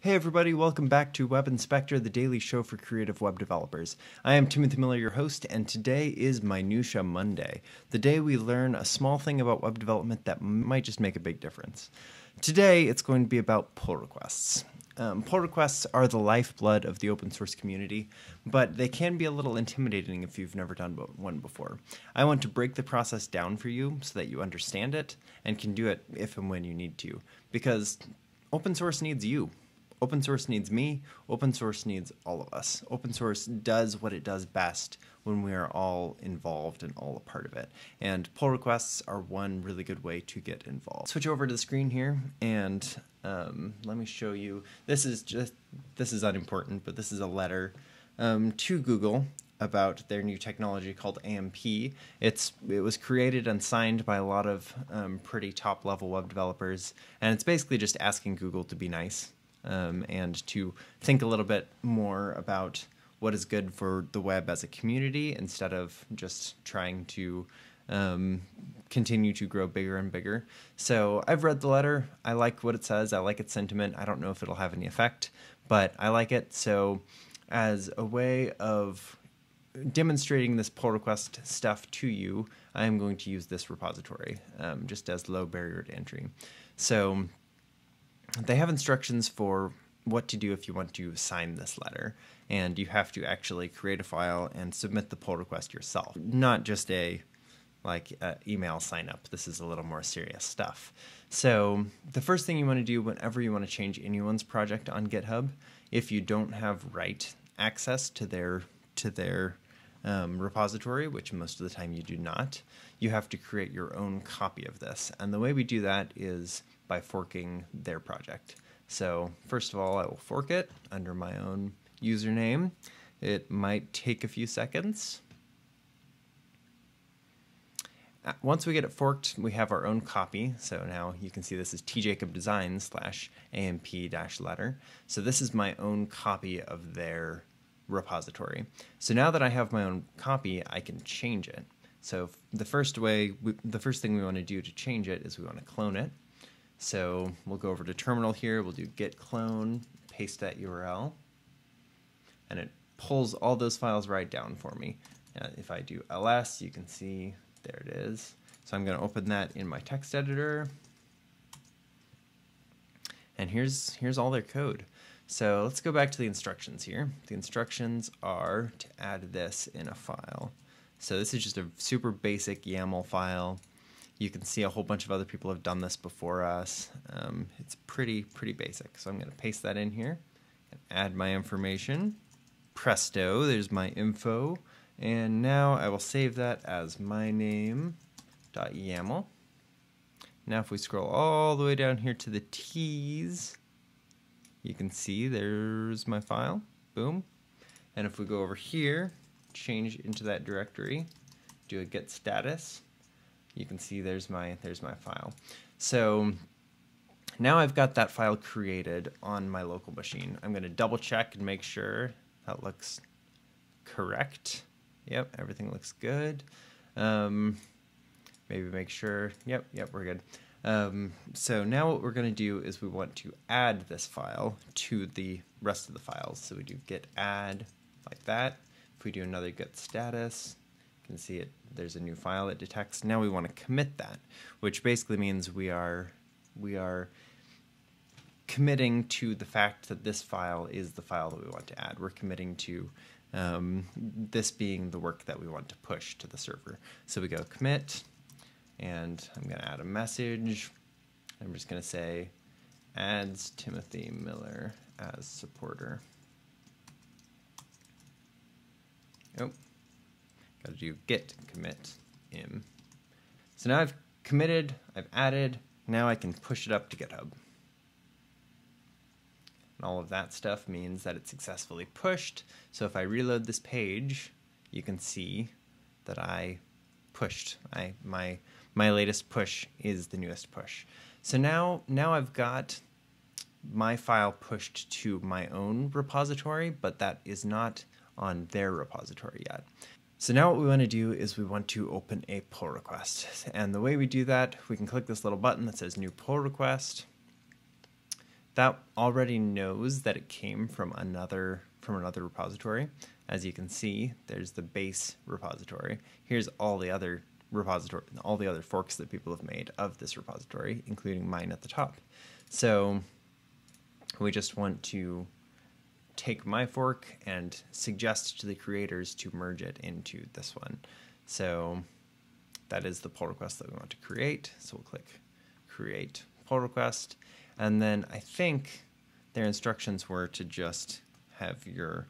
Hey everybody, welcome back to Web Inspector, the daily show for creative web developers. I am Timothy Miller, your host, and today is Minutia Monday, the day we learn a small thing about web development that might just make a big difference. Today, it's going to be about pull requests. Pull requests are the lifeblood of the open source community, but they can be a little intimidating if you've never done one before. I want to break the process down for you so that you understand it and can do it if and when you need to, because open source needs you. Open source needs me. Open source needs all of us. Open source does what it does best when we are all involved and all a part of it. And pull requests are one really good way to get involved. Switch over to the screen here and let me show you. This is unimportant, but this is a letter to Google about their new technology called AMP. It was created and signed by a lot of pretty top-level web developers, and it's basically just asking Google to be nice. And to think a little bit more about what is good for the web as a community instead of just trying to continue to grow bigger and bigger. So I've read the letter. I like what it says. I like its sentiment. I don't know if it'll have any effect, but I like it. So as a way of demonstrating this pull request stuff to you, I'm going to use this repository just as low barrier to entry. So they have instructions for what to do if you want to sign this letter, and you have to actually create a file and submit the pull request yourself, not just a email sign up. This is a little more serious stuff. So the first thing you want to do whenever you want to change anyone's project on GitHub, if you don't have write access to their repository, which most of the time you do not, you have to create your own copy of this. And the way we do that is by forking their project. So first of all, I will fork it under my own username. It might take a few seconds. Once we get it forked, we have our own copy. So now you can see this is tjacobdesigns/amp-letter. So this is my own copy of their repository. So now that I have my own copy, I can change it. So the first thing we want to do to change it is we want to clone it. So we'll go over to terminal here, we'll do git clone, paste that URL, and it pulls all those files right down for me. If I do ls, you can see there it is. So I'm going to open that in my text editor, and here's all their code. So let's go back to the instructions here. The instructions are to add this in a file. So this is just a super basic YAML file. You can see a whole bunch of other people have done this before us. It's pretty basic. So I'm going to paste that in here and add my information. Presto, there's my info. And now I will save that as myname.yaml. Now if we scroll all the way down here to the T's, you can see there's my file. Boom. And if we go over here, change into that directory, do a git status, you can see there's my file. So now I've got that file created on my local machine. I'm going to double check and make sure that looks correct. Yep, everything looks good. Maybe make sure, yep, we're good. So now what we're going to do is we want to add this file to the rest of the files. So we do git add like that. If we do another git status, you can see it. There's a new file it detects. Now we want to commit that, which basically means we are committing to the fact that this file is the file that we want to add. We're committing to this being the work that we want to push to the server. So we go commit, and I'm going to add a message. I'm just going to say adds Timothy Miller as supporter. Oh. Got to do git commit im. So now I've committed, I've added, now I can push it up to GitHub. And all of that stuff means that it's successfully pushed. So if I reload this page, you can see that I pushed. My latest push is the newest push. So now I've got my file pushed to my own repository, but that is not on their repository yet. So now what we want to do is we want to open a pull request. And the way we do that, we can click this little button that says new pull request. that already knows that it came from another repository. As you can see, there's the base repository. Here's all the other forks that people have made of this repository, including mine at the top. So we just want to take my fork and suggest to the creators to merge it into this one. So that is the pull request that we want to create. So we'll click create pull request. And then I think their instructions were to just have your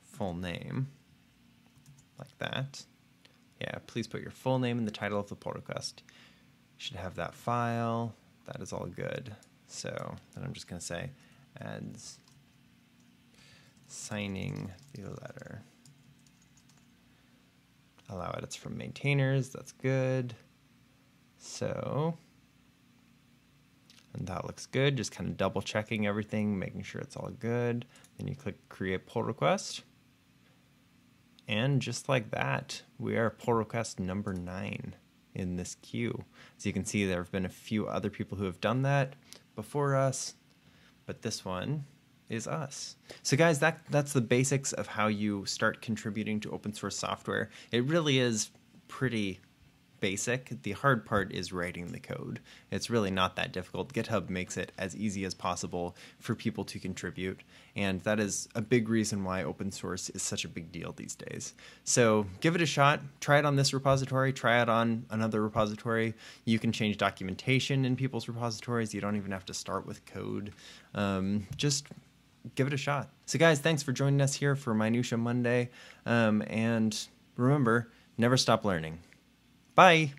full name like that. Yeah, please put your full name in the title of the pull request. You should have that file. That is all good. So then I'm just going to say adds signing the letter. Allow edits from maintainers. That's good. So, and that looks good. Just kind of double checking everything, making sure it's all good. Then you click create pull request. And just like that, we are pull request number 9 in this queue. As you can see, there have been a few other people who have done that before us, but this one is us. So guys, that's the basics of how you start contributing to open source software. It really is pretty basic. The hard part is writing the code. It's really not that difficult. GitHub makes it as easy as possible for people to contribute, and that is a big reason why open source is such a big deal these days. So give it a shot. Try it on this repository. Try it on another repository. You can change documentation in people's repositories. You don't even have to start with code. Just give it a shot. So guys, thanks for joining us here for Minutia Monday, and remember, never stop learning. Bye.